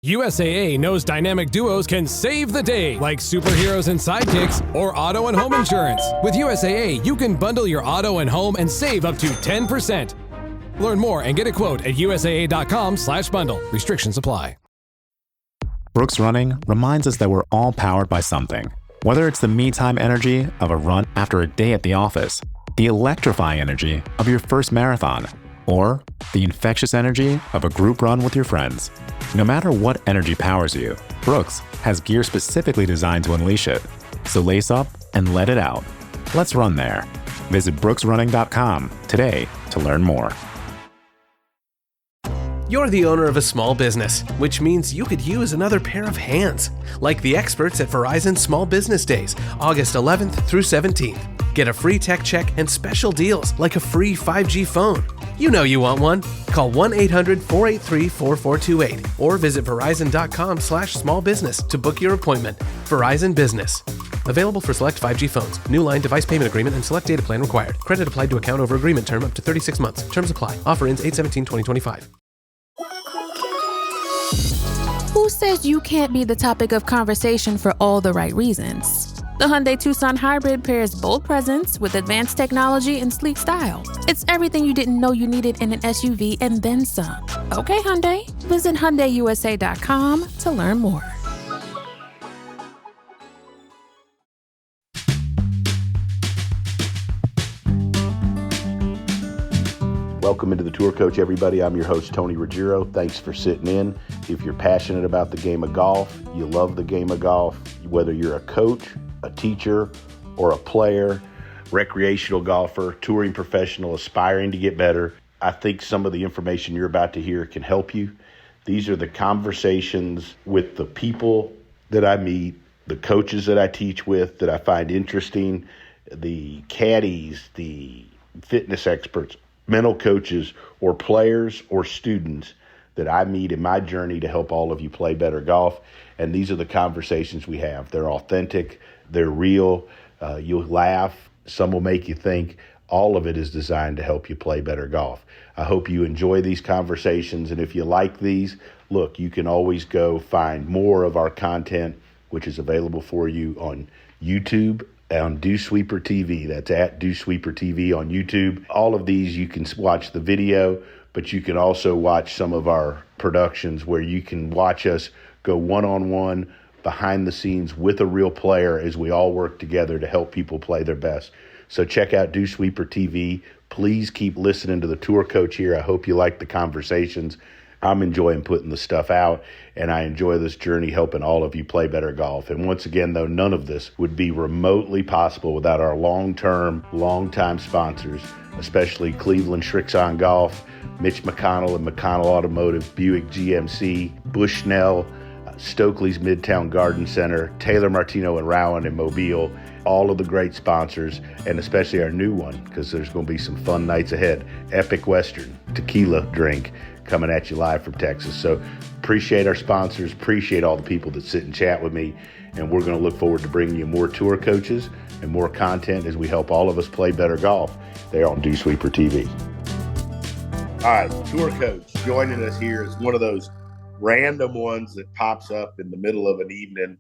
USAA knows dynamic duos can save the day, like superheroes and sidekicks or auto and home insurance. With USAA, you can bundle your auto and home and save up to 10%. Learn more and get a quote at usaa.com/bundle. Restrictions apply. Brooks Running reminds us that we're all powered by something. Whether it's the me-time energy of a run after a day at the office, the electrifying energy of your first marathon, or the infectious energy of a group run with your friends. No matter what energy powers you, Brooks has gear specifically designed to unleash it. So lace up and let it out. Let's run there. Visit brooksrunning.com today to learn more. You're the owner of a small business, which means you could use another pair of hands, like the experts at Verizon Small Business Days, August 11th through 17th. Get a free tech check and special deals like a free 5G phone. You know you want one. Call 1-800-483-4428 or visit verizon.com/smallbusiness to book your appointment. Verizon Business. Available for select 5G phones. New line device payment agreement and select data plan required. Credit applied to account over agreement term up to 36 months. Terms apply. Offer ends 8/17/2025. Who says you can't be the topic of conversation for all the right reasons? The Hyundai Tucson Hybrid pairs bold presence with advanced technology and sleek style. It's everything you didn't know you needed in an SUV and then some. Okay, Hyundai. Visit HyundaiUSA.com to learn more. Welcome into the Tour Coach, everybody. I'm your host, Tony Ruggiero. Thanks for sitting in. If you're passionate about the game of golf, you love the game of golf, whether you're a coach, a teacher, or a player, recreational golfer, touring professional, aspiring to get better, I think some of the information you're about to hear can help you. These are the conversations with the people that I meet, the coaches that I teach with that I find interesting, the caddies, the fitness experts, mental coaches, or players or students that I meet in my journey to help all of you play better golf. And these are the conversations we have. They're authentic, they're real, you'll laugh, some will make you think. All of it is designed to help you play better golf. I hope you enjoy these conversations, and if you like these, look, you can always go find more of our content, which is available for you on YouTube, on DewsweeperTV. That's at DewsweeperTV on YouTube. All of these, you can watch the video, but you can also watch some of our productions where you can watch us go one-on-one behind the scenes with a real player as we all work together to help people play their best. So check out DewsweeperTV. Please keep listening to the Tour Coach here. I hope you like the conversations. I'm enjoying putting the stuff out, and I enjoy this journey helping all of you play better golf. And once again, though, none of this would be remotely possible without our long-time sponsors, especially Cleveland Shrixon Golf, Mitch McConnell and McConnell Automotive, Buick GMC, Bushnell, Stokely's Midtown Garden Center, Taylor Martino and Rowan in Mobile, all of the great sponsors, and especially our new one, because there's going to be some fun nights ahead, Epic Western Tequila Drink, coming at you live from Texas. So appreciate our sponsors, appreciate all the people that sit and chat with me, and we're going to look forward to bringing you more tour coaches and more content as we help all of us play better golf there on Dewsweeper TV. All right, tour coach joining us here is one of those random ones that pops up in the middle of an evening,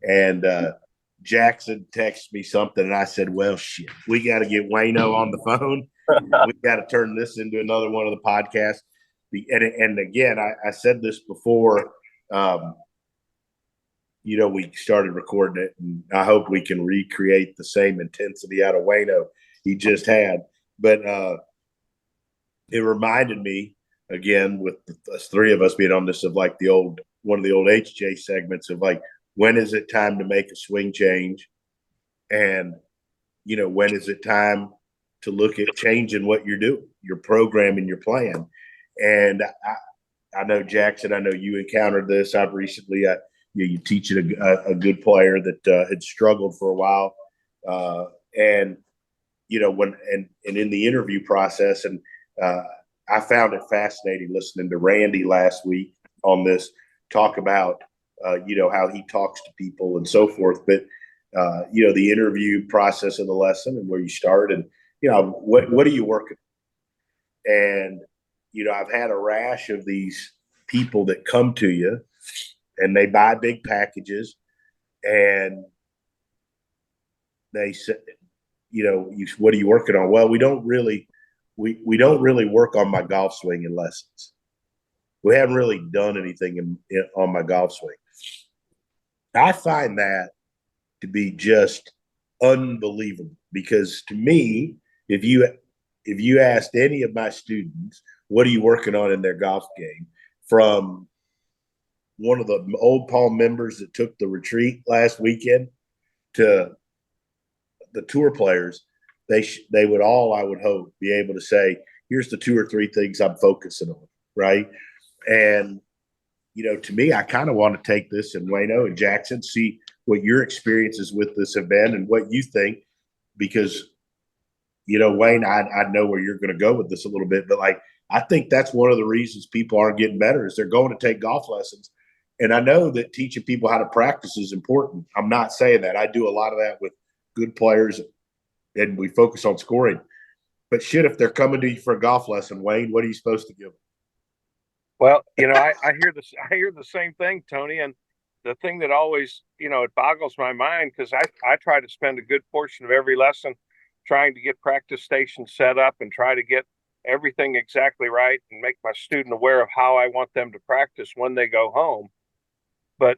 and Jackson texted me something, and I said, well, shit, we got to get Wayno on the phone. We got to turn this into another one of the podcasts. And again, I said this before, we started recording it, and I hope we can recreate the same intensity out of Wayno he just had. But it reminded me, again, with the three of us being on this, of like one of the old HJ segments of like, when is it time to make a swing change? And, when is it time to look at changing what you're doing, your program and your plan? And I know, Jackson, I know you encountered this. I've recently, you teaching a good player that had struggled for a while. And in the interview process, and I found it fascinating listening to Randy last week on this, talk about, how he talks to people and so forth. But, the interview process of the lesson and where you start and, what are you working on? And, I've had a rash of these people that come to you and they buy big packages, and they say, what are you working on? Well, we don't really work on my golf swing in lessons. We haven't really done anything on my golf swing. I find that to be just unbelievable, because to me, if you asked any of my students, what are you working on in their golf game, from one of the old Palm members that took the retreat last weekend to the tour players, they would all, I would hope, be able to say, here's the 2 or 3 things I'm focusing on, right? And, to me, I kind of want to take this, and Wayno and Jackson, see what your experiences with this have been and what you think, because, Wayne, I know where you're going to go with this a little bit, but I think that's one of the reasons people aren't getting better is they're going to take golf lessons. And I know that teaching people how to practice is important. I'm not saying that. I do a lot of that with good players, and we focus on scoring. But shit, if they're coming to you for a golf lesson, Wayne, what are you supposed to give them? Well, I hear this. I hear the same thing, Tony. And the thing that always, it boggles my mind, because I try to spend a good portion of every lesson trying to get practice stations set up and try to get everything exactly right and make my student aware of how I want them to practice when they go home. But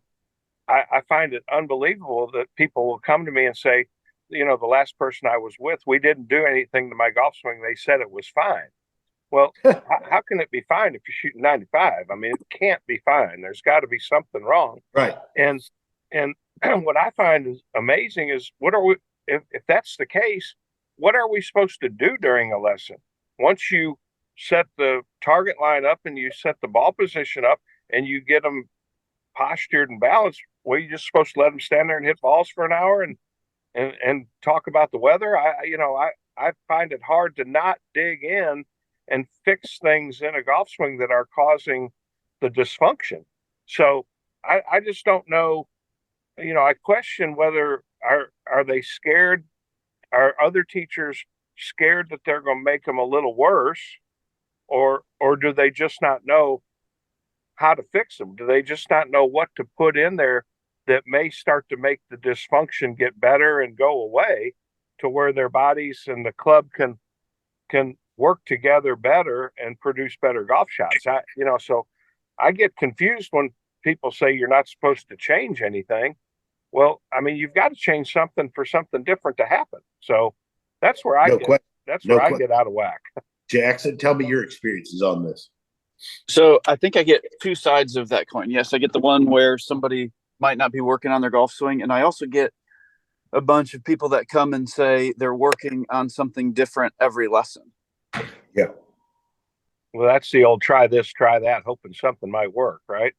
I find it unbelievable that people will come to me and say, the last person I was with, we didn't do anything to my golf swing. They said it was fine. Well, how can it be fine if you're shooting 95? I mean, it can't be fine. There's got to be something wrong. Right. And what I find is amazing is, what are we, if that's the case, what are we supposed to do during a lesson? Once you set the target line up and you set the ball position up and you get them postured and balanced, well, you're just supposed to let them stand there and hit balls for an hour and talk about the weather. I find it hard to not dig in and fix things in a golf swing that are causing the dysfunction. So I just don't know. I question whether are they scared? Are other teachers scared that they're going to make them a little worse, or do they just not know how to fix them? Do they just not know what to put in there that may start to make the dysfunction get better and go away, to where their bodies and the club can work together better and produce better golf shots? So I get confused when people say you're not supposed to change anything. Well, I mean, you've got to change something for something different to happen. So that's where I get out of whack. Jackson, tell me your experiences on this. So I think I get 2 sides of that coin. Yes, I get the one where somebody might not be working on their golf swing, and I also get a bunch of people that come and say they're working on something different every lesson. Yeah. Well, that's the old try this, try that, hoping something might work, right?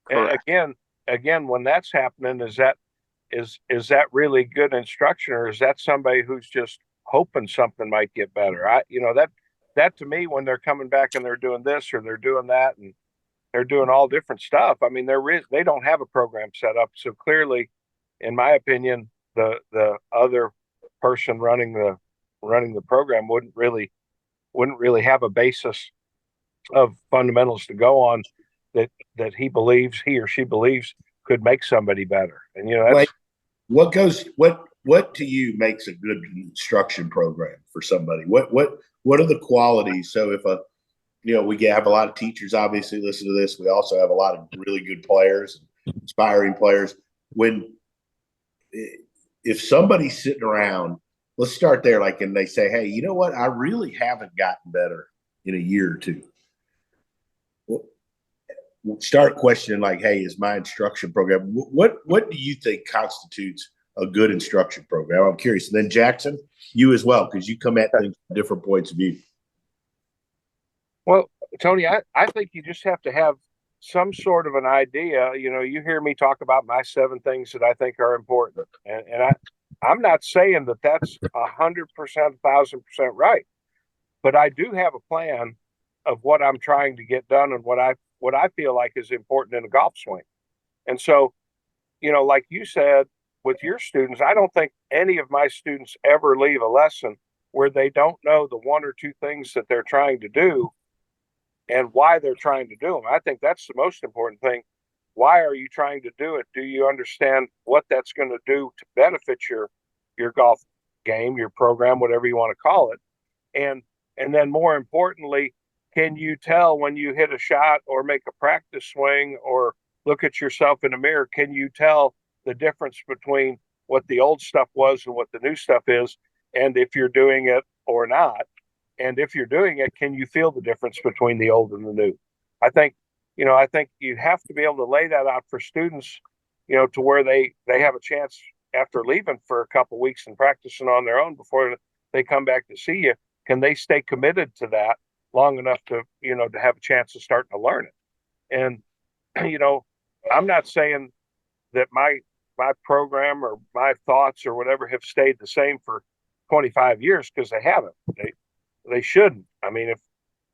Correct. And again, when that's happening, is that really good instruction, or is that somebody who's just hoping something might get better? That to me, when they're coming back and they're doing this or they're doing that and they're doing all different stuff, I mean, they don't have a program set up. So clearly, in my opinion, the other person running the program wouldn't really have a basis of fundamentals to go on that he or she believes could make somebody better. And that's what to you makes a good instruction program for somebody? What are the qualities? So if we have a lot of teachers obviously listen to this. We also have a lot of really good players, inspiring players. If somebody's sitting around, let's start there, and they say, hey, you know what? I really haven't gotten better in a year or two. We'll start questioning, hey, is my instruction program, what do you think constitutes a good instruction program? I'm curious. And then Jackson, you as well, because you come at things from different points of view. Well, Tony, I think you just have to have some sort of an idea. You hear me talk about my 7 things that I think are important. And I'm not saying that that's 100%, 1,000% right, but I do have a plan of what I'm trying to get done and what I feel like is important in a golf swing. And so, like you said, with your students, I don't think any of my students ever leave a lesson where they don't know the 1 or 2 things that they're trying to do and why they're trying to do them. I think that's the most important thing. why are you trying to do it? Do you understand what that's going to do to benefit your golf game, your program, whatever you want to call it? And then more importantly, can you tell when you hit a shot or make a practice swing or look at yourself in the mirror, can you tell the difference between what the old stuff was and what the new stuff is, and if you're doing it or not? And if you're doing it, can you feel the difference between the old and the new? I think you have to be able to lay that out for students, to where they have a chance after leaving for a couple of weeks and practicing on their own before they come back to see you. Can they stay committed to that long enough to have a chance of starting to learn it? And, I'm not saying that my program or my thoughts or whatever have stayed the same for 25 years, because they haven't. They shouldn't. I mean,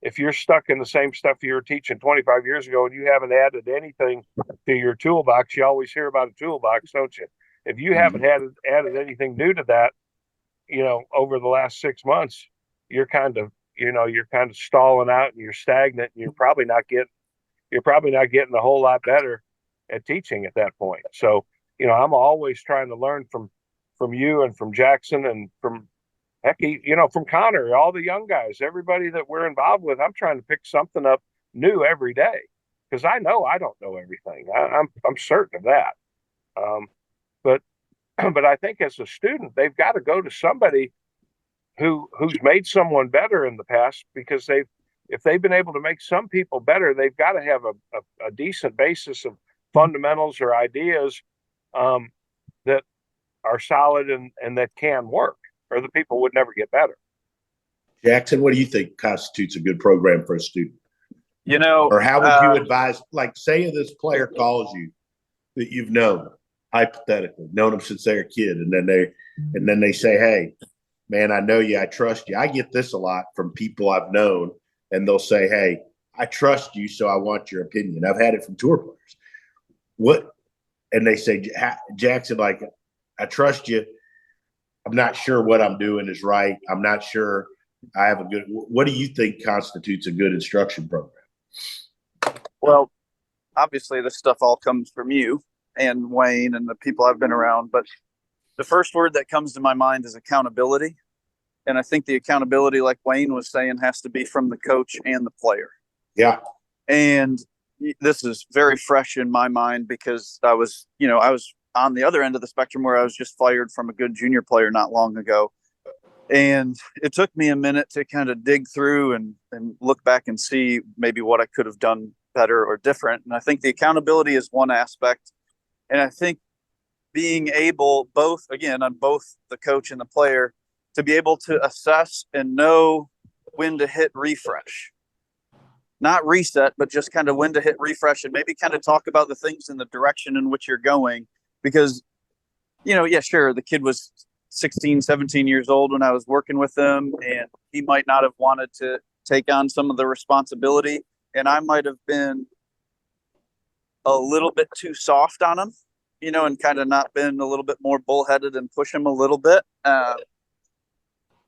if you're stuck in the same stuff you were teaching 25 years ago and you haven't added anything to your toolbox, you always hear about a toolbox, don't you? If you haven't added anything new to that, over the last 6 months, you're kind of stalling out and you're stagnant, and you're probably not getting a whole lot better at teaching at that point. So, I'm always trying to learn from you and from Jackson and from from Connor, all the young guys, everybody that we're involved with. I'm trying to pick something up new every day, because I know I don't know everything. I'm certain of that. But I think as a student, they've got to go to somebody who's made someone better in the past, because if they've been able to make some people better, they've got to have a decent basis of fundamentals or ideas that are solid and that can work, or the people would never get better. Jackson, what do you think constitutes a good program for a student? Or how would you advise, like, say this player calls you that you've known, hypothetically, known them since they're a kid, and then they say, hey, man, I know you, I trust you. I get this a lot from people I've known, and they'll say, hey, I trust you, so I want your opinion. I've had it from tour players. And they say, Jackson, like, I trust you. I'm not sure what I'm doing is right. I'm not sure I have what do you think constitutes a good instruction program? Well, obviously this stuff all comes from you and Wayne and the people I've been around, but the first word that comes to my mind is accountability. And I think the accountability, like Wayne was saying, has to be from the coach and the player. Yeah. And this is very fresh in my mind, because I was on the other end of the spectrum, where I was just fired from a good junior player not long ago. And it took me a minute to kind of dig through and look back and see maybe what I could have done better or different. And I think the accountability is one aspect. And I think being able, on both the coach and the player, to be able to assess and know when to hit refresh. Not reset, but just kind of when to hit refresh, and maybe kind of talk about the things in the direction in which you're going. Because, sure, the kid was 16, 17 years old when I was working with them, and he might not have wanted to take on some of the responsibility. And I might have been a little bit too soft on him, and kind of not been a little bit more bullheaded and push him a little bit.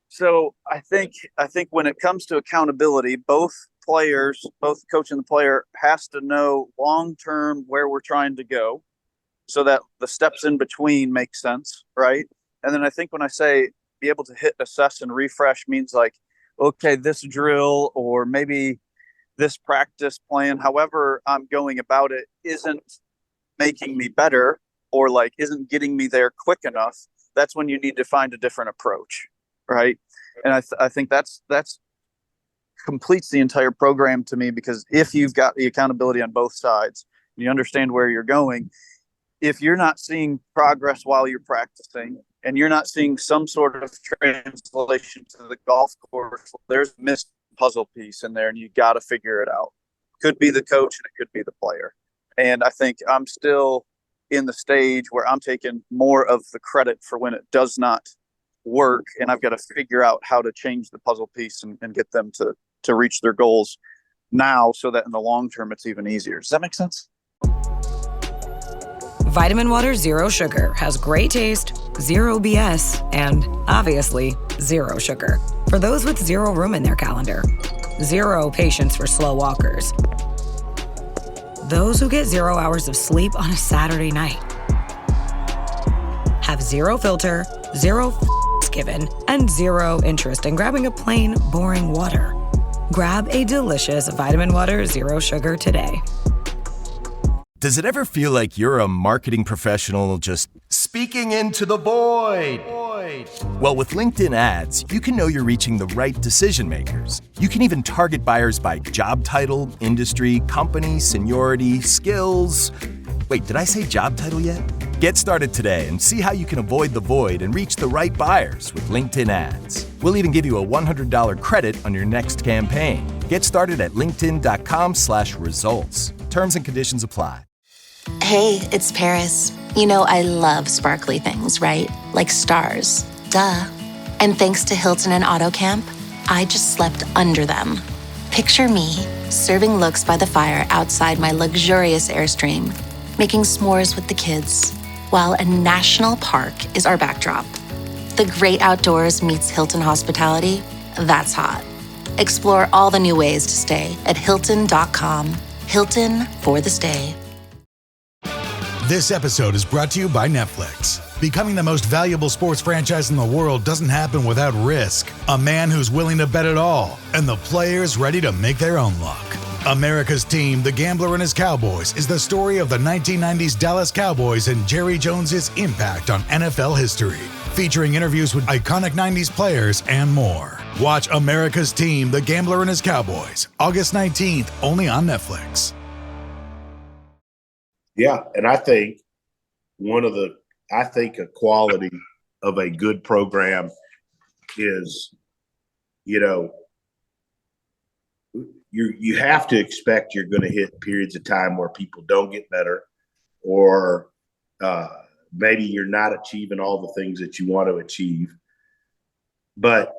So I think when it comes to accountability, both players, both the coach and the player, has to know long-term where we're trying to go, so that the steps in between make sense, right? And then I think when I say be able to hit, assess, and refresh, means like, okay, this drill or maybe this practice plan, however I'm going about it, isn't making me better, or like isn't getting me there quick enough. That's when you need to find a different approach, right? And I think that's completes the entire program to me, because if you've got the accountability on both sides, you understand where you're going. If you're not seeing progress while you're practicing, and you're not seeing some sort of translation to the golf course, there's a missed puzzle piece in there, and you got to figure it out. Could be the coach and it could be the player. And I think I'm still in the stage where I'm taking more of the credit for when it does not work, and I've got to figure out how to change the puzzle piece and get them to reach their goals now, so that in the long term it's even easier. Does that make sense? Vitamin Water Zero Sugar has great taste, zero BS, and obviously zero sugar. For those with zero room in their calendar, zero patience for slow walkers, those who get 0 hours of sleep on a Saturday night. Have zero filter, zero given, and zero interest in grabbing a plain, boring water. Grab a delicious vitamin water, zero sugar today. Does it ever feel like you're a marketing professional just speaking into the void? Well, with LinkedIn ads, you can know you're reaching the right decision makers. You can even target buyers by job title, industry, company, seniority, skills. Wait, did I say job title yet? Get started today and see how you can avoid the void and reach the right buyers with LinkedIn ads. We'll even give you a $100 credit on your next campaign. Get started at linkedin.com/results. Terms and conditions apply. Hey, it's Paris. You know I love sparkly things, right? Like stars. Duh. And thanks to Hilton and AutoCamp, I just slept under them. Picture me serving looks by the fire outside my luxurious Airstream, making s'mores with the kids, while a national park is our backdrop. The great outdoors meets Hilton hospitality. That's hot. Explore all the new ways to stay at Hilton.com. Hilton for the stay. This episode is brought to you by Netflix. Becoming the most valuable sports franchise in the world doesn't happen without risk. A man who's willing to bet it all, and the players ready to make their own luck. America's Team, The Gambler and His Cowboys, is the story of the 1990s Dallas Cowboys and Jerry Jones's impact on NFL history. Featuring interviews with iconic 90s players and more. Watch America's Team, The Gambler and His Cowboys, August 19th, only on Netflix. Yeah, and I think a quality of a good program is, you have to expect you're going to hit periods of time where people don't get better, or maybe you're not achieving all the things that you want to achieve. But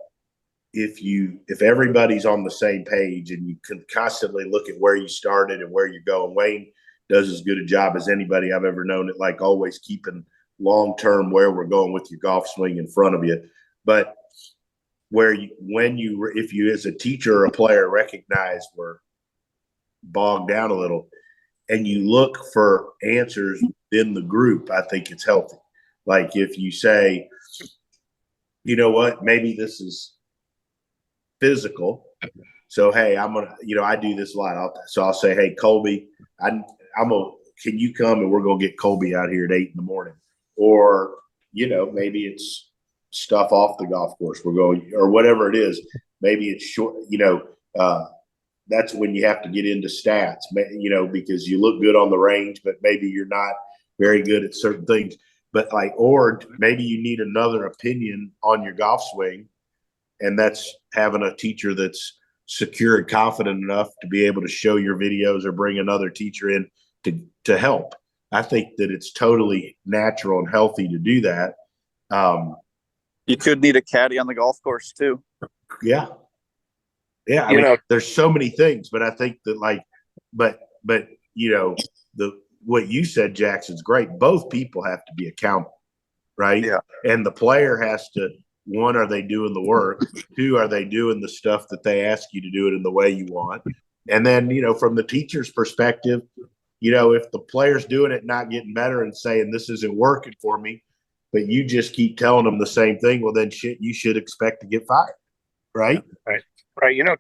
if everybody's on the same page and you can constantly look at where you started and where you're going, Wayne does as good a job as anybody I've ever known at like always keeping long-term where we're going with your golf swing in front of you. But if you as a teacher or a player recognize we're bogged down a little and you look for answers in the group, I think it's healthy. Like if you say, you know what, maybe this is physical. So, hey, I'm going to, I do this a lot. I'll say, hey, Colby, can you come and we're going to get Colby out here at 8 a.m. Or, maybe it's stuff off the golf course. We're going, or whatever it is. Maybe it's short, that's when you have to get into stats, because you look good on the range, but maybe you're not very good at certain things. But or maybe you need another opinion on your golf swing. And that's having a teacher that's secure and confident enough to be able to show your videos or bring another teacher in to help. I think that it's totally natural and healthy to do that. You could need a caddy on the golf course too. Yeah. Yeah. I mean, there's so many things, but I think that what you said, Jackson's great. Both people have to be accountable, right? Yeah. And the player has to, one, are they doing the work? Two, are they doing the stuff that they ask you to do it in the way you want? And then, from the teacher's perspective, if the player's doing it, not getting better and saying this isn't working for me, but you just keep telling them the same thing, well, then you should expect to get fired. Right. Right.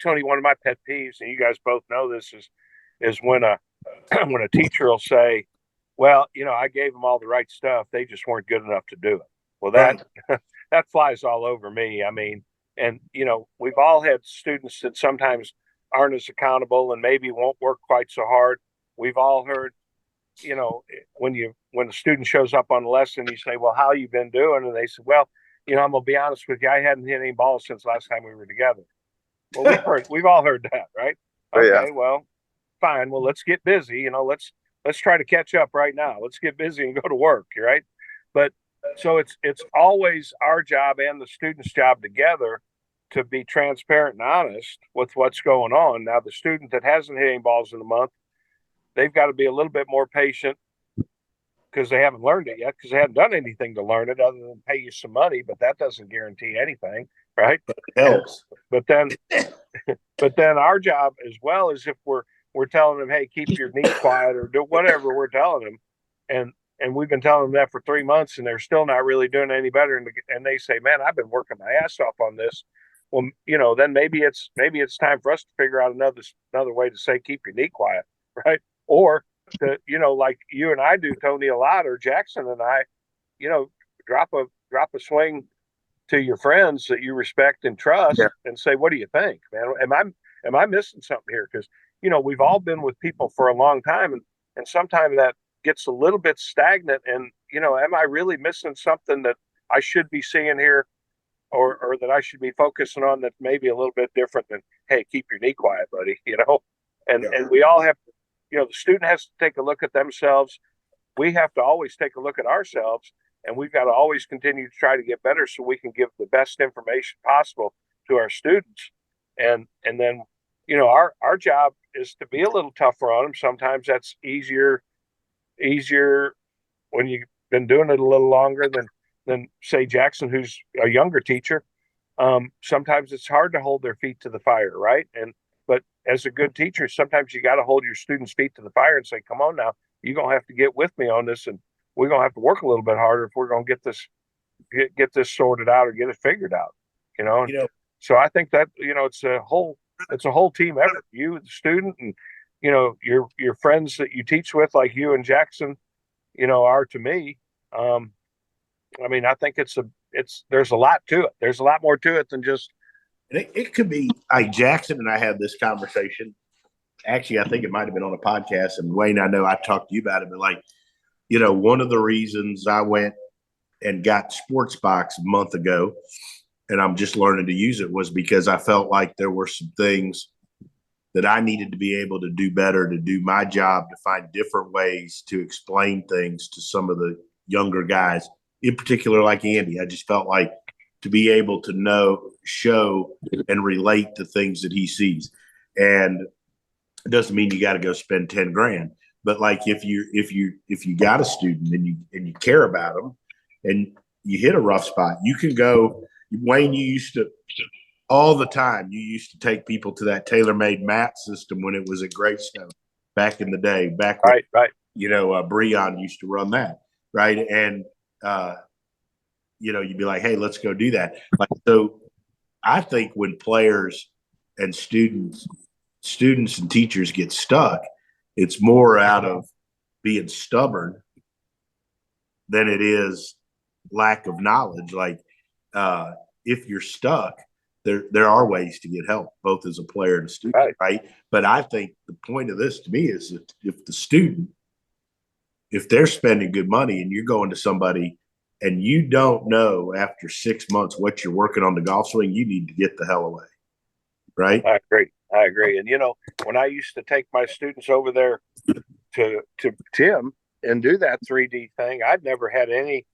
Tony, one of my pet peeves, and you guys both know this, is when a teacher will say, well, I gave them all the right stuff. They just weren't good enough to do it. Well, that flies all over me. I mean, and, we've all had students that sometimes aren't as accountable and maybe won't work quite so hard. We've all heard, when a student shows up on a lesson, you say, well, how you been doing? And they say, well, I'm going to be honest with you. I hadn't hit any balls since last time we were together. Well, we've all heard that, right? Okay, yeah. Well, fine. Well, let's get busy. Let's try to catch up right now. Let's get busy and go to work. Right. But so it's always our job and the student's job together to be transparent and honest with what's going on. Now, the student that hasn't hit any balls in a month, they've got to be a little bit more patient because they haven't learned it yet, because they haven't done anything to learn it other than pay you some money, but that doesn't guarantee anything, right? It helps. But then our job as well is if we're we're telling them, hey, keep your knee quiet or do whatever we're telling them. And we've been telling them that for 3 months and they're still not really doing any better. And they say, man, I've been working my ass off on this. Well, then maybe it's time for us to figure out another way to say, keep your knee quiet. Right. Or to, like you and I do, Tony, a lot, or Jackson and I, drop a swing to your friends that you respect and trust and say, what do you think, man? Am I missing something here? Because, we've all been with people for a long time and sometimes that gets a little bit stagnant and, am I really missing something that I should be seeing here or that I should be focusing on that's maybe a little bit different than, hey, keep your knee quiet, buddy, and we all have to, the student has to take a look at themselves. We have to always take a look at ourselves. And we've got to always continue to try to get better so we can give the best information possible to our students. And then, our job is to be a little tougher on them. Sometimes that's easier when you've been doing it a little longer than say Jackson, who's a younger teacher. Sometimes it's hard to hold their feet to the fire, right? But as a good teacher, sometimes you got to hold your students' feet to the fire and say, come on now, you're going to have to get with me on this and we're going to have to work a little bit harder if we're going to get this sorted out or get it figured out, So I think that, it's a whole team effort. You, the student, and, your friends that you teach with, like you and Jackson, are to me. I think there's a lot to it. There's a lot more to it than just. And it could be like Jackson and I had this conversation. Actually, I think it might have been on a podcast. And Wayne, I know I talked to you about it, but one of the reasons I went and got Sportsbox a month ago, and I'm just learning to use it, was because I felt like there were some things that I needed to be able to do better, to do my job, to find different ways to explain things to some of the younger guys, in particular like Andy. I just felt like to be able to know, show, and relate to things that he sees. And it doesn't mean you got to go spend 10 grand. But like if you got a student and you care about them and you hit a rough spot, you can go. Wayne, you used to all the time. You used to take people to that tailor-made mat system when it was at Greystone back in the day. Back when, right. Breon used to run that, right? And you'd be like, hey, let's go do that. So I think when players and students and teachers get stuck, it's more out of being stubborn than it is lack of knowledge. If you're stuck, there are ways to get help, both as a player and a student, right? But I think the point of this to me is that if they're spending good money and you're going to somebody and you don't know after 6 months what you're working on the golf swing, you need to get the hell away, right? I agree. And, when I used to take my students over there to Tim and do that 3D thing, I had never had any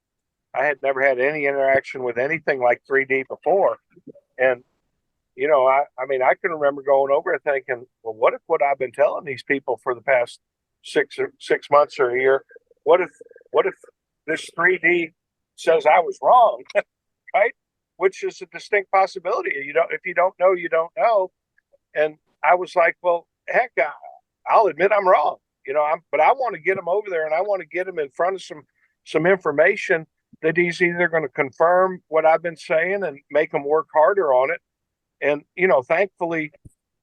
interaction with anything like 3D before. And, I can remember going over and thinking, well, what if I've been telling these people for the past 6 months or a year, what if this 3D says I was wrong, right? Which is a distinct possibility. If you don't know, you don't know. And I was like, well, heck, I'll admit I'm wrong, but I want to get him over there and I want to get him in front of some information that he's either going to confirm what I've been saying and make him work harder on it. And, thankfully,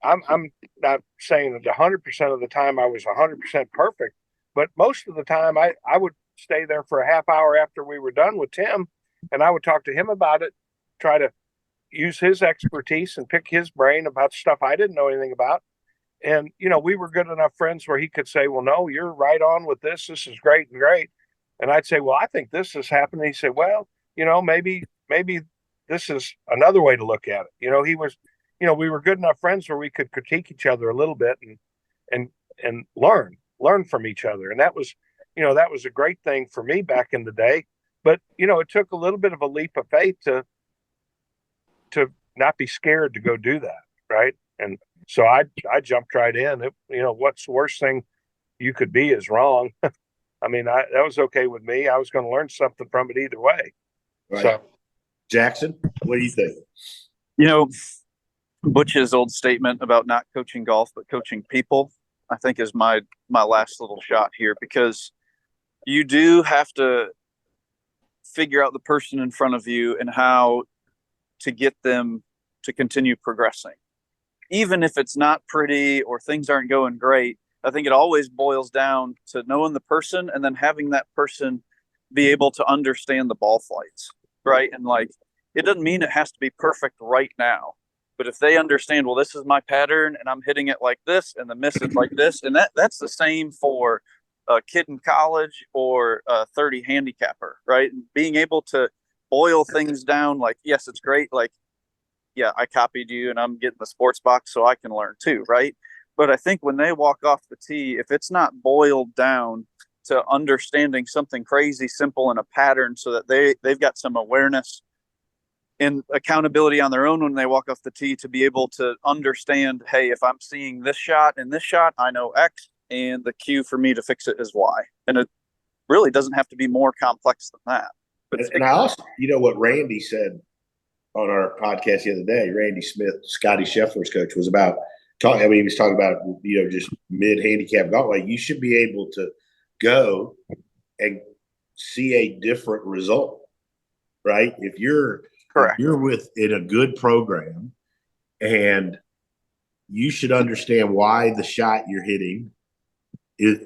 I'm not saying that 100% of the time I was 100% perfect, but most of the time I would stay there for a half hour after we were done with Tim and I would talk to him about it, try to use his expertise and pick his brain about stuff I didn't know anything about. And, we were good enough friends where he could say, well, no, you're right on with this. This is great. And I'd say, well, I think this is happening. He said, well, maybe this is another way to look at it. He was, we were good enough friends where we could critique each other a little bit and learn from each other. And that was a great thing for me back in the day. But, it took a little bit of a leap of faith to not be scared to go do that. Right. And so I jumped right in. What's the worst thing you could be is wrong. That was okay with me. I was going to learn something from it either way. Right. So, Jackson, what do you think? Butch's old statement about not coaching golf, but coaching people. I think is my last little shot here, because you do have to figure out the person in front of you and how to get them to continue progressing. Even if it's not pretty or things aren't going great, I think it always boils down to knowing the person and then having that person be able to understand the ball flights, right? And like, it doesn't mean it has to be perfect right now, but if they understand, well, this is my pattern and I'm hitting it like this and the miss is like this, and that's the same for a kid in college or a 30 handicapper, right? And being able to boil things down, like, yes, it's great. Like, yeah, I copied you and I'm getting the sports box so I can learn too, right? But I think when they walk off the tee, if it's not boiled down to understanding something crazy simple in a pattern so that they've got some awareness and accountability on their own when they walk off the tee to be able to understand, hey, if I'm seeing this shot and this shot, I know X, and the cue for me to fix it is Y. And it really doesn't have to be more complex than that. But and I also, what Randy said on our podcast the other day, Randy Smith, Scotty Scheffler's coach, was about talking. I mean, he was talking about, just mid-handicap golf. Like, you should be able to go and see a different result, right? If you're in a good program, and you should understand why the shot you're hitting is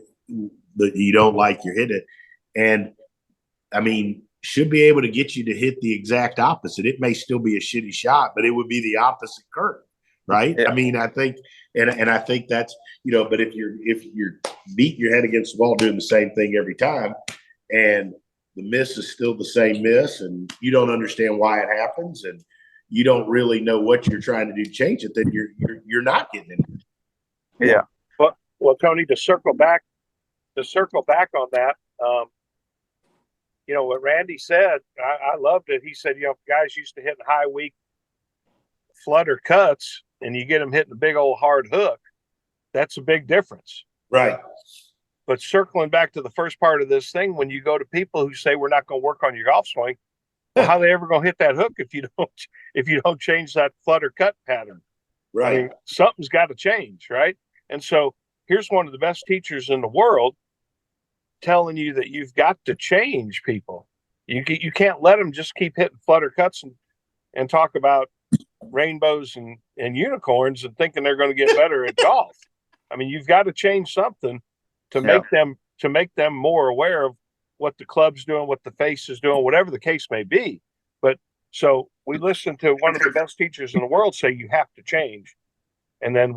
that you don't like you're hitting it. And I mean, should be able to get you to hit the exact opposite. It may still be a shitty shot, but it would be the opposite curve, right? Yeah. I mean, I think, and I think that's, but if you're beating your head against the wall doing the same thing every time, and the miss is still the same miss, and you don't understand why it happens, and you don't really know what you're trying to do to change it, then you're not getting it. Yeah. Well, Tony, to circle back on that, what Randy said, I loved it. He said, guys used to hit high weak flutter cuts, and you get them hitting a big old hard hook. That's a big difference. Right. But circling back to the first part of this thing, when you go to people who say we're not going to work on your golf swing, well, how are they ever going to hit that hook if you don't change that flutter cut pattern? Right. I mean, something's got to change, right? And so here's one of the best teachers in the world telling you that you've got to change people. You can't let them just keep hitting flutter cuts and talk about rainbows and unicorns and thinking they're going to get better at golf. I mean, you've got to change something to make them more aware of what the club's doing, what the face is doing, whatever the case may be. But so we listened to one of the best teachers in the world say you have to change. And then,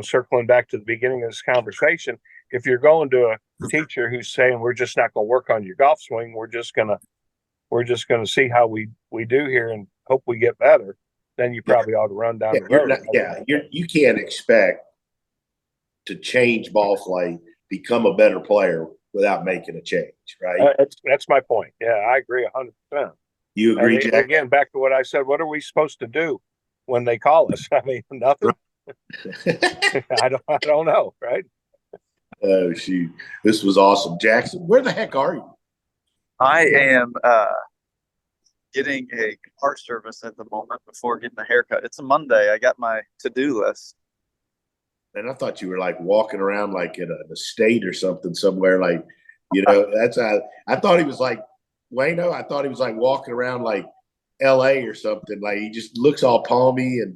circling back to the beginning of this conversation, if you're going to a teacher who's saying we're just not going to work on your golf swing, we're just gonna see how we do here and hope we get better, then you probably ought to run down the road. You can't expect to change ball flight, become a better player without making a change, right? That's my point. Yeah, I agree 100%. You agree, Jack? Again, back to what I said. What are we supposed to do when they call us? I mean, nothing. I don't know, right? Oh, shoot. This was awesome. Jackson, where the heck are you? I am getting a car service at the moment before getting a haircut. It's a Monday. I got my to-do list. And I thought you were like walking around like in an estate or something somewhere. Like, that's I thought he was like Wayno. I thought he was like walking around like LA or something. Like, he just looks all palmy and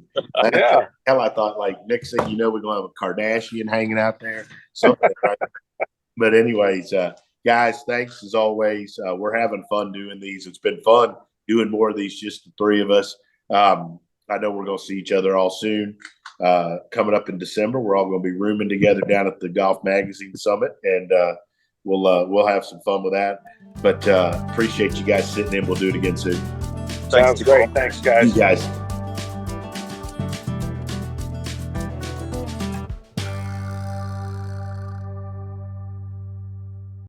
hell, I thought like next thing you know, we're gonna have a Kardashian hanging out there. Something, right? But anyways, guys, thanks as always. We're having fun doing these. It's been fun doing more of these, just the three of us. I know we're gonna see each other all soon. Coming up in December, we're all going to be rooming together down at the Golf Magazine Summit, and we'll have some fun with that. But appreciate you guys sitting in. We'll do it again soon. Sounds great. Thanks, guys. You guys.